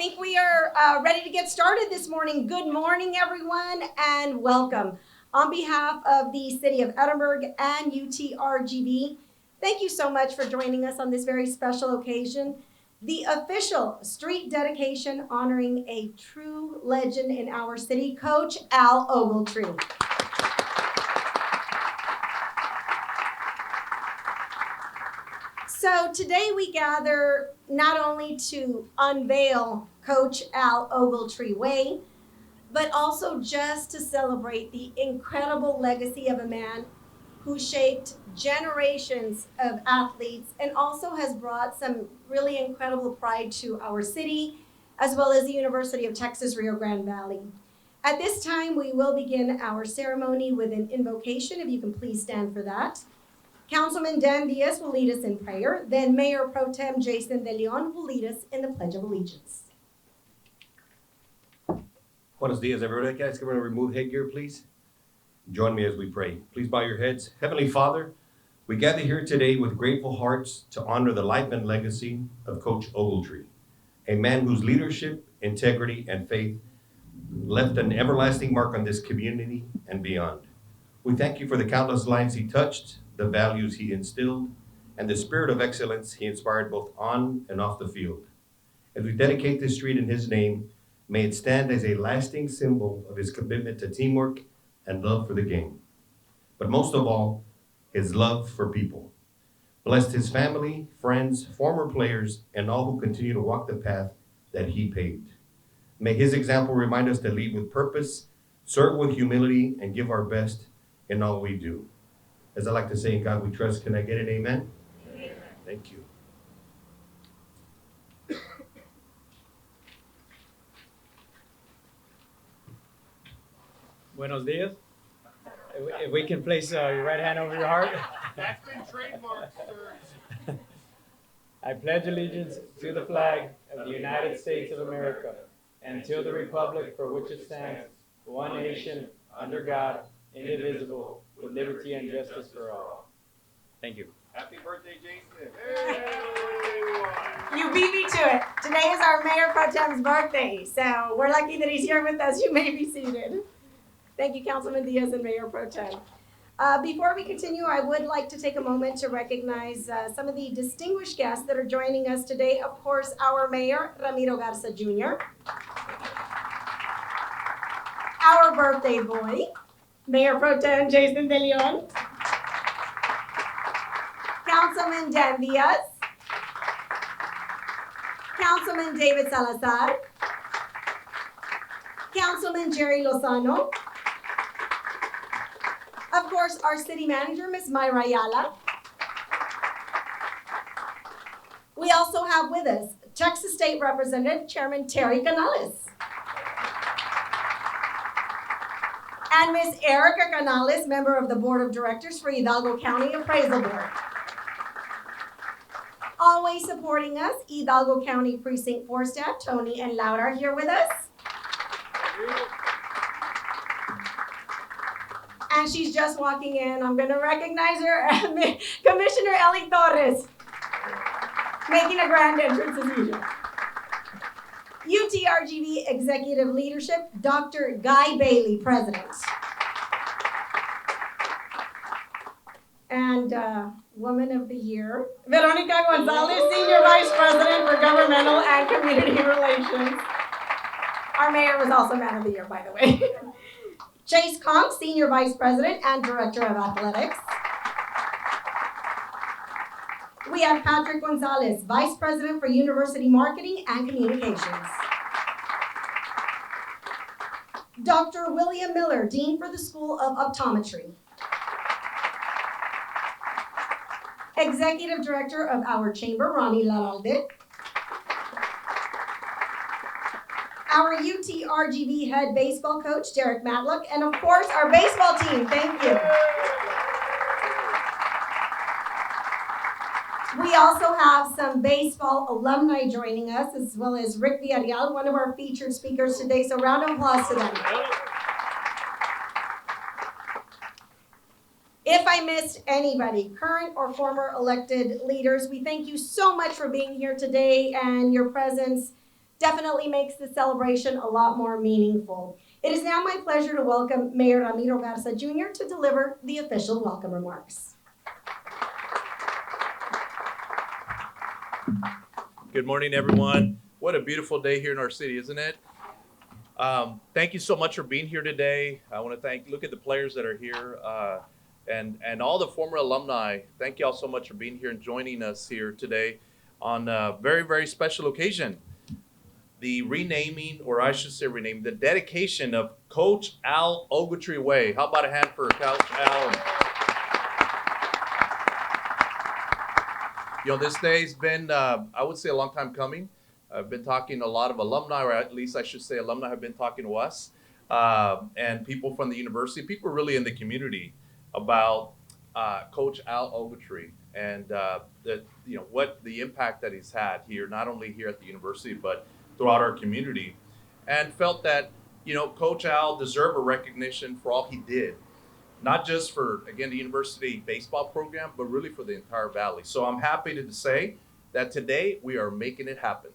think we are ready to get started this morning. Good morning, everyone, and welcome. On behalf of the City of Edinburg and UTRGV, thank you so much for joining us on this very special occasion, the official street dedication honoring a true legend in our city, Coach Al Ogletree. So today we gather not only to unveil Coach Al Ogletree Way, but also just to celebrate the incredible legacy of a man who shaped generations of athletes and also has brought some really incredible pride to our city, as well as the University of Texas, Rio Grande Valley. At this time, we will begin our ceremony with an invocation, if you can please stand for that. Councilman Dan Diaz will lead us in prayer. Then Mayor Pro Tem Jason De Leon will lead us in the Pledge of Allegiance. Buenos dias, everybody. Guys, can we remove headgear, please? Join me as we pray. Please bow your heads. Heavenly Father, we gather here today with grateful hearts to honor the life and legacy of Coach Ogletree, a man whose leadership, integrity, and faith left an everlasting mark on this community and beyond. We thank you for the countless lives he touched, the values he instilled, and the spirit of excellence he inspired both on and off the field. As we dedicate this street in his name, may it stand as a lasting symbol of his commitment to teamwork and love for the game. But most of all, his love for people. Blessed his family, friends, former players, and all who continue to walk the path that he paved. May his example remind us to lead with purpose, serve with humility, and give our best in all we do. As I like to say, in God we trust. Can I get an amen? Amen. Thank you. Buenos dias. If we can place your right hand over your heart. That's been trademarked, sir. I pledge allegiance to the flag of the United States of America and to the republic for which it stands, one nation, under God, indivisible, with liberty and justice for all. Thank you. Happy birthday, Jason. Hey. You beat me to it. Today is our Mayor Pro Tem's birthday, so we're lucky that he's here with us. You may be seated. Thank you, Councilman Diaz and Mayor Pro Tem. Before we continue, I would like to take a moment to recognize some of the distinguished guests that are joining us today. Of course, our Mayor, Ramiro Garza Jr., our birthday boy, Mayor Pro Tem Jason De Leon, Councilman Dan Diaz, Councilman David Salazar, Councilman Jerry Lozano, of course, our city manager, Ms. Mayra Ayala. We also have with us Texas State Representative Chairman Terry Canales. And Ms. Erica Canales, member of the Board of Directors for Hidalgo County Appraisal Board. Always supporting us, Hidalgo County Precinct 4 staff, Tony and Laura are here with us. And she's just walking in. I'm going to recognize her, Commissioner Ellie Torres, making a grand entrance as usual. UTRGV Executive Leadership, Dr. Guy Bailey, President. And Woman of the Year, Veronica Gonzalez, Senior Vice President for Governmental and Community Relations. Our mayor was also Man of the Year, by the way. Chase Conk, Senior Vice President and Director of Athletics. We have Patrick Gonzalez, Vice President for University Marketing and Communications. Dr. William Miller, Dean for the School of Optometry. Executive Director of our Chamber, Ronnie Laralde. Our UTRGV head baseball coach, Derek Matlock, and of course, our baseball team. Thank you. We also have some baseball alumni joining us, as well as Rick Villarreal, one of our featured speakers today. So round of applause to them. If I missed anybody, current or former elected leaders, we thank you so much for being here today and your presence definitely makes the celebration a lot more meaningful. It is now my pleasure to welcome Mayor Ramiro Garza Jr. to deliver the official welcome remarks. Good morning, everyone. What a beautiful day here in our city, isn't it? Thank you so much for being here today. I want to look at the players that are here and all the former alumni. Thank you all so much for being here and joining us here today on a very, very special occasion. The renaming, or I should say renaming, the dedication of Coach Al Ogletree Way. How about a hand for Coach Al? This day's been, I would say, a long time coming. I've been talking to a lot of alumni, or at least I should say alumni have been talking to us, and people from the university, people really in the community about Coach Al Ogletree and what the impact that he's had here, not only here at the university, but throughout our community, and felt that, Coach Al deserved a recognition for all he did. Not just for, again, the university baseball program, but really for the entire valley. So I'm happy to say that today we are making it happen.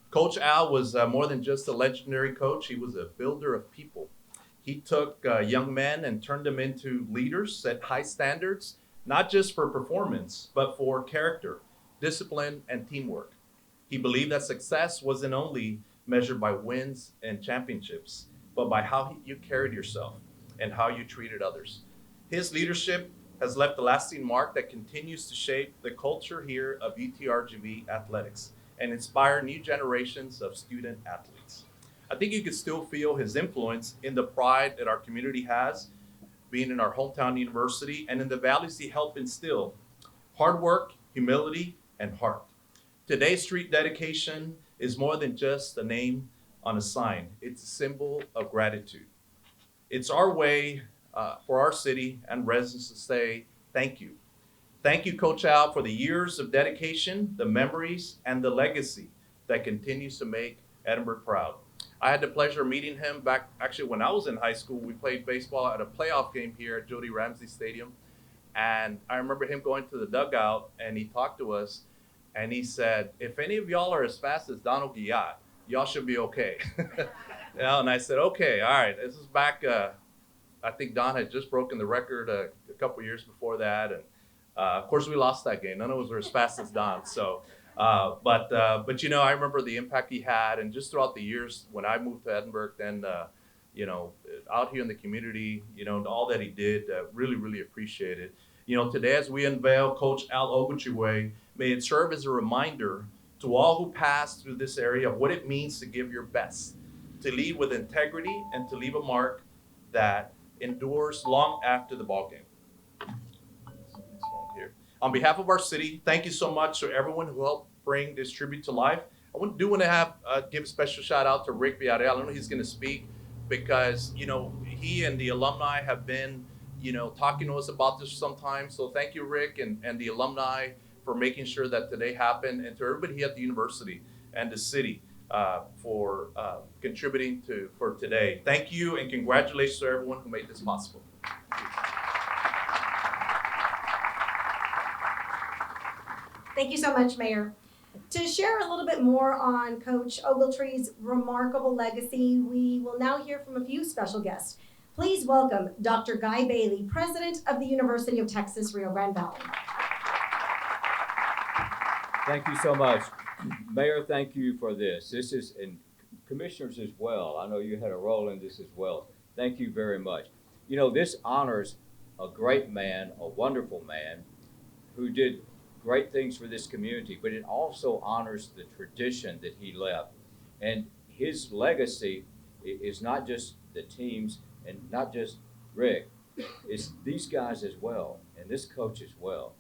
Coach Al was more than just a legendary coach. He was a builder of people. He took young men and turned them into leaders, set high standards, not just for performance, but for character, discipline, and teamwork. He believed that success wasn't only measured by wins and championships, but by how you carried yourself and how you treated others. His leadership has left a lasting mark that continues to shape the culture here of UTRGV athletics and inspire new generations of student athletes. I think you can still feel his influence in the pride that our community has, being in our hometown university, and in the values he helped instill: hard work, humility, and heart. Today's street dedication is more than just a name on a sign. It's a symbol of gratitude. It's our way for our city and residents to say thank you. Thank you, Coach Al, for the years of dedication, the memories, and the legacy that continues to make Edinburg proud. I had the pleasure of meeting him back, actually, when I was in high school. We played baseball at a playoff game here at Jody Ramsey Stadium. And I remember him going to the dugout, and he talked to us, and he said, if any of y'all are as fast as Donald Guillat, y'all should be okay. And I said, okay, all right. This is back, I think Don had just broken the record a couple years before that. And of course, we lost that game. None of us were as fast as Don. So, but I remember the impact he had, and just throughout the years when I moved to Edinburg, then, out here in the community, all that he did, really, really appreciated. Today, as we unveil Coach Al Ogletree Way, may it serve as a reminder to all who pass through this area of what it means to give your best, to lead with integrity, and to leave a mark that endures long after the ball game. On behalf of our city, thank you so much to everyone who helped bring this tribute to life. I do want to give a special shout out to Rick Villarreal. I don't know if he's going to speak because, he and the alumni have been, talking to us about this sometimes. So thank you, Rick, and the alumni for making sure that today happened, and to everybody here at the university and the city for contributing for today. Thank you, and congratulations to everyone who made this possible. Thank you so much, Mayor. To share a little bit more on Coach Ogletree's remarkable legacy, we will now hear from a few special guests. Please welcome Dr. Guy Bailey, President of the University of Texas, Rio Grande Valley. Thank you so much. Mayor, thank you for this. This is, and commissioners as well, I know you had a role in this as well. Thank you very much. This honors a great man, a wonderful man, who did great things for this community, but it also honors the tradition that he left. And his legacy is not just the teams and not just Rick, it's these guys as well, and this coach as well.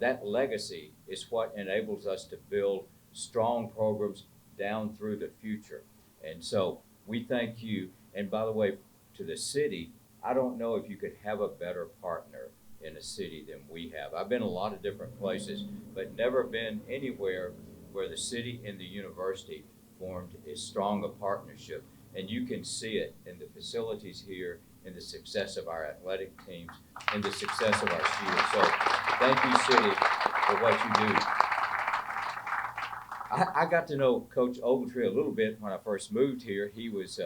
That legacy is what enables us to build strong programs down through the future. And so we thank you. And by the way, to the city, I don't know if you could have a better partner in a city than we have. I've been a lot of different places, but never been anywhere where the city and the university formed as strong a partnership. And you can see it in the facilities here, in the success of our athletic teams, and the success of our students. So thank you, City, for what you do. I got to know Coach Ogletree a little bit when I first moved here. He was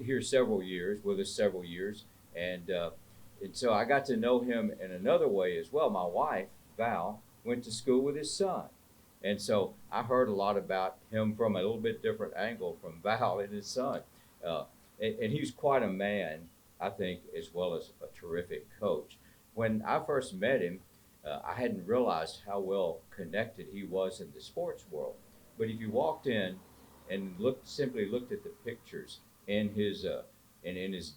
here with us several years, and so I got to know him in another way as well. My wife, Val, went to school with his son, and so I heard a lot about him from a little bit different angle from Val and his son. And he was quite a man, I think, as well as a terrific coach. When I first met him, I hadn't realized how well connected he was in the sports world. But if you walked in and simply looked at the pictures in his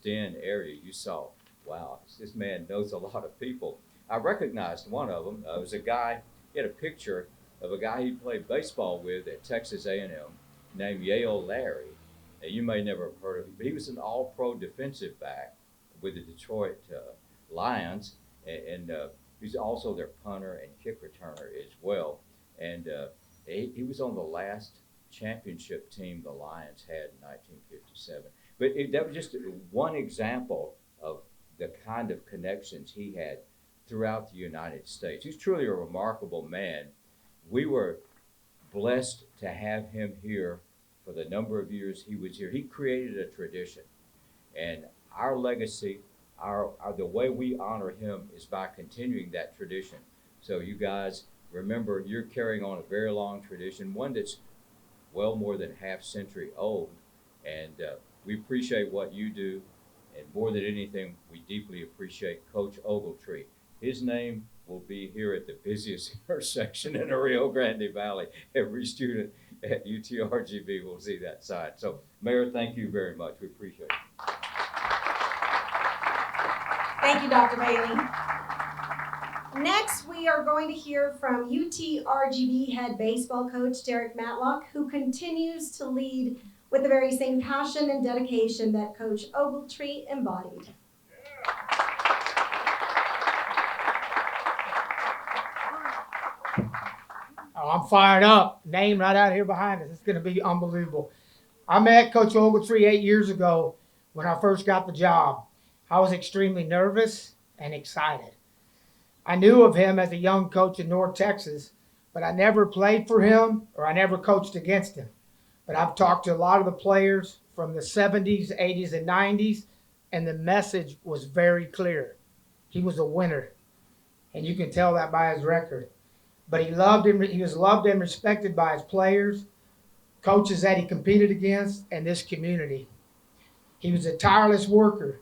den area, you saw, wow, this man knows a lot of people. I recognized one of them. It was a guy. He had a picture of a guy he played baseball with at Texas A&M named Yale Larry. Now, you may never have heard of him, but he was an all-pro defensive back with the Detroit Lions, and he's also their punter and kick returner as well. And he was on the last championship team the Lions had in 1957. But that was just one example of the kind of connections he had throughout the United States. He's truly a remarkable man. We were blessed to have him here for the number of years he was here. He created a tradition, and our legacy, the way we honor him is by continuing that tradition. So you guys remember, you're carrying on a very long tradition, one that's well more than half century old, and we appreciate what you do, and more than anything, we deeply appreciate Coach Ogletree. His name will be here at the busiest intersection in the Rio Grande Valley. Every student at UTRGV will see that sign. So, Mayor, thank you very much. We appreciate it. Thank you, Dr. Bailey. Next, we are going to hear from UTRGV head baseball coach Derek Matlock, who continues to lead with the very same passion and dedication that Coach Ogletree embodied. Oh, I'm fired up. Name right out here behind us. It's going to be unbelievable. I met Coach Ogletree 8 years ago when I first got the job. I was extremely nervous and excited. I knew of him as a young coach in North Texas, but I never played for him or I never coached against him. But I've talked to a lot of the players from the 70s, 80s, and 90s, and the message was very clear. He was a winner, and you can tell that by his record. But he was loved and respected by his players, coaches that he competed against, and this community. He was a tireless worker.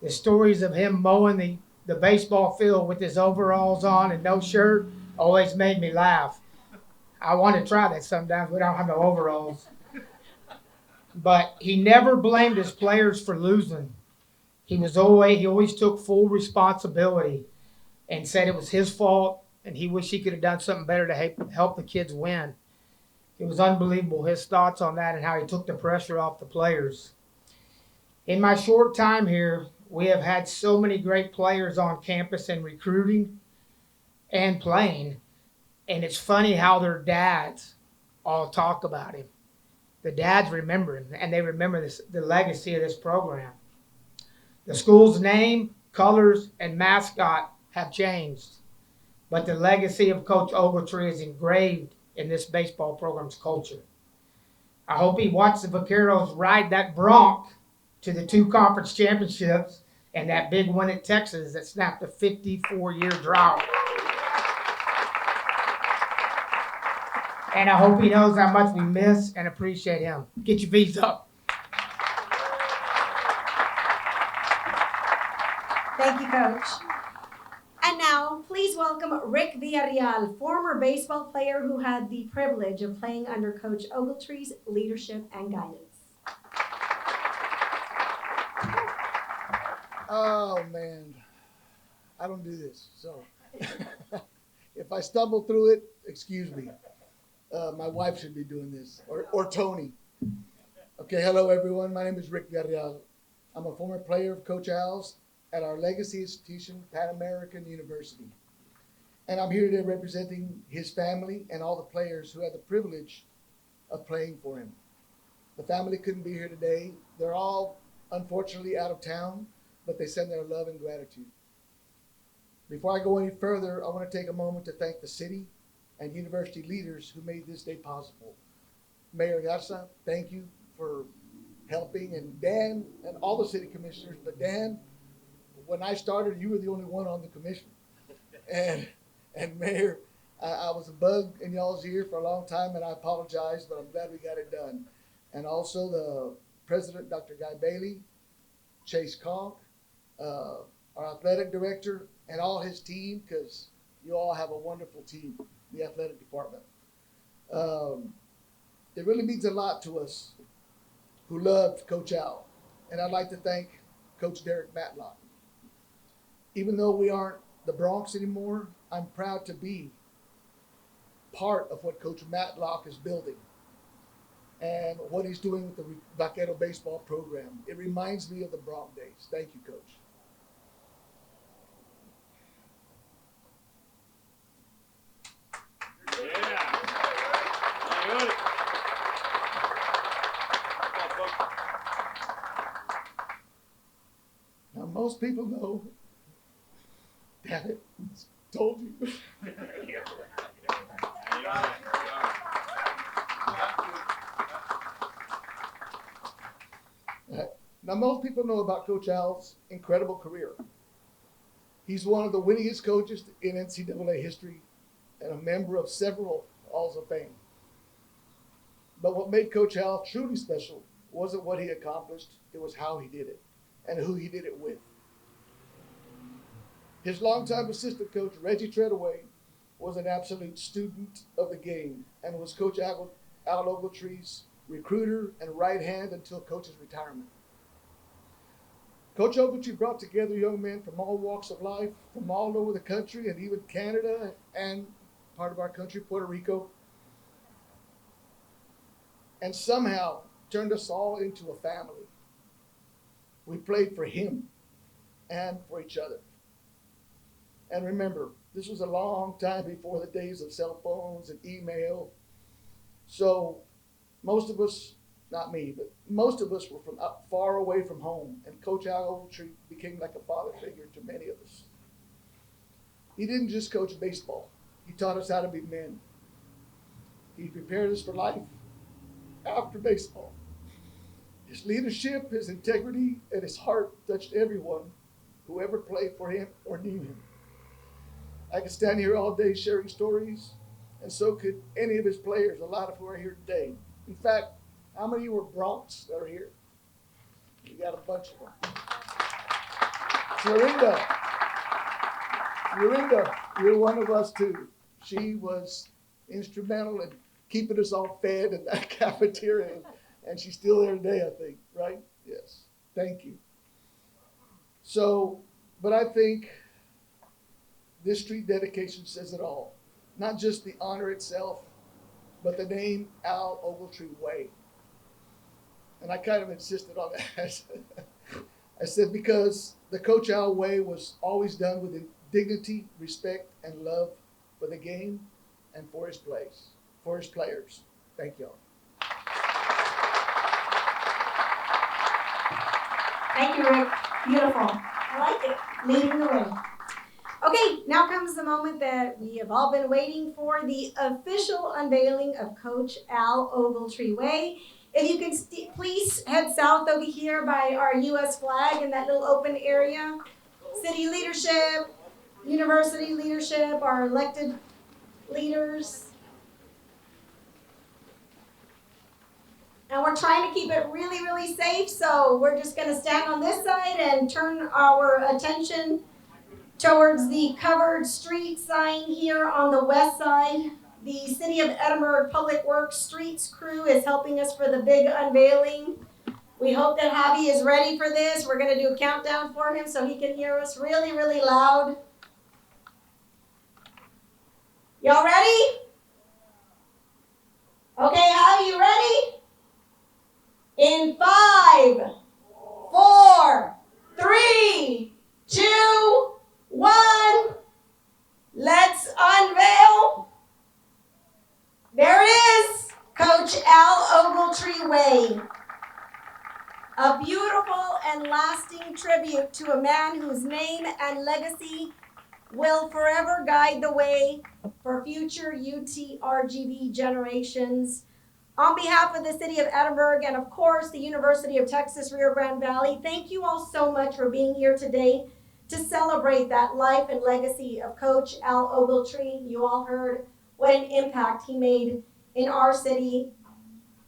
The stories of him mowing the baseball field with his overalls on and no shirt always made me laugh. I want to try that sometimes. We don't have no overalls. But he never blamed his players for losing. He always took full responsibility and said it was his fault, and he wished he could have done something better to help the kids win. It was unbelievable, his thoughts on that and how he took the pressure off the players. In my short time here, we have had so many great players on campus and recruiting and playing, and it's funny how their dads all talk about him. The dads remember him, and they remember the legacy of this program. The school's name, colors, and mascot have changed, but the legacy of Coach Ogletree is engraved in this baseball program's culture. I hope he watched the Vaqueros ride that bronc to the 2 conference championships and that big win at Texas that snapped a 54-year drought. And I hope he knows how much we miss and appreciate him. Get your feet up. Thank you, Coach. And now, please welcome Rick Villarreal, former baseball player who had the privilege of playing under Coach Ogletree's leadership and guidance. Oh, man. I don't do this, so if I stumble through it, excuse me. My wife should be doing this, or Tony. Okay, hello, everyone. My name is Rick Villarreal. I'm a former player of Coach Al's at our legacy institution, Pan American University. And I'm here today representing his family and all the players who had the privilege of playing for him. The family couldn't be here today. They're all unfortunately out of town, but they send their love and gratitude. Before I go any further, I want to take a moment to thank the city and university leaders who made this day possible. Mayor Garza, thank you for helping, and Dan and all the city commissioners. But Dan, when I started, you were the only one on the commission. And Mayor, I was a bug in y'all's ear for a long time, and I apologize, but I'm glad we got it done. And also the president, Dr. Guy Bailey, Chase Conk, our athletic director, and all his team, because you all have a wonderful team, the athletic department. It really means a lot to us who loved Coach Al. And I'd like to thank Coach Derek Matlock. Even though we aren't the Bronx anymore, I'm proud to be part of what Coach Matlock is building and what he's doing with the Vaquero baseball program. It reminds me of the Bronx days. Thank you, Coach. Now, most people know, damn it, told you. Now, most people know about Coach Al's incredible career. He's one of the winningest coaches in NCAA history and a member of several Halls of Fame. But what made Coach Al truly special wasn't what he accomplished, it was how he did it and who he did it with. His longtime assistant coach, Reggie Treadaway, was an absolute student of the game and was Coach Al Ogletree's recruiter and right hand until Coach's retirement. Coach Ogletree brought together young men from all walks of life, from all over the country and even Canada and part of our country, Puerto Rico, and somehow turned us all into a family. We played for him and for each other. And remember, this was a long time before the days of cell phones and email. So most of us, not me, but most of us were from far away from home, and Coach Al Ogletree became like a father figure to many of us. He didn't just coach baseball. He taught us how to be men. He prepared us for life after baseball. His leadership, his integrity, and his heart touched everyone who ever played for him or knew him. I could stand here all day sharing stories, and so could any of his players, a lot of who are here today. In fact, how many were Bronx that are here? We got a bunch of them. Florinda, you're one of us too. She was instrumental in keeping us all fed in that cafeteria, and she's still there today, I think, right? Yes. Thank you. So, but I think this street dedication says it all. Not just the honor itself, but the name Al Ogletree Way. And I kind of insisted on that. I said, because the Coach Al way was always done with dignity, respect, and love for the game and for his players. Thank y'all. Thank you, Rick. Beautiful. I like it. Leading the way. Okay, now comes the moment that we have all been waiting for, the official unveiling of Coach Al Ogletree Way. If you can please head south over here by our U.S. flag in that little open area. City leadership, university leadership, our elected leaders. And we're trying to keep it really, really safe, so we're just going to stand on this side and turn our attention towards the covered street sign here on the west side. The City of Edinburg Public Works Streets crew is helping us for the big unveiling. We hope that Javi is ready for this. We're going to do a countdown for him so he can hear us really, really loud. Y'all ready? Okay, Javi, you ready? In 5, 4, 3, 2, 1, let's unveil. There it is, Coach Al Ogletree Way. A beautiful and lasting tribute to a man whose name and legacy will forever guide the way for future UTRGV generations. On behalf of the City of Edinburg and of course the University of Texas Rio Grande Valley, thank you all so much for being here today to celebrate that life and legacy of Coach Al Ogletree. You all heard what an impact he made in our city,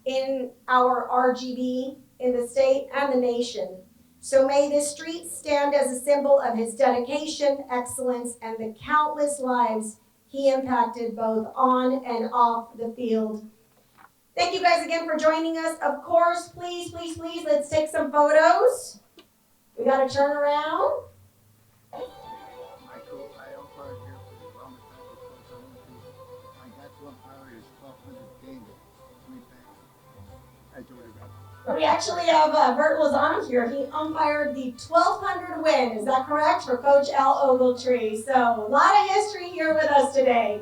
in our RGV, in the state and the nation. So may this street stand as a symbol of his dedication, excellence, and the countless lives he impacted both on and off the field. Thank you guys again for joining us. Of course, please, let's take some photos. We gotta turn around. Michael, I umpired here for the Round Coach Olympics. My actual umpire is 1,200 games, 3 times. I told you that. We actually have Bert Lozano here. He umpired the 1,200 win. Is that correct? For Coach Al Ogletree. So a lot of history here with us today.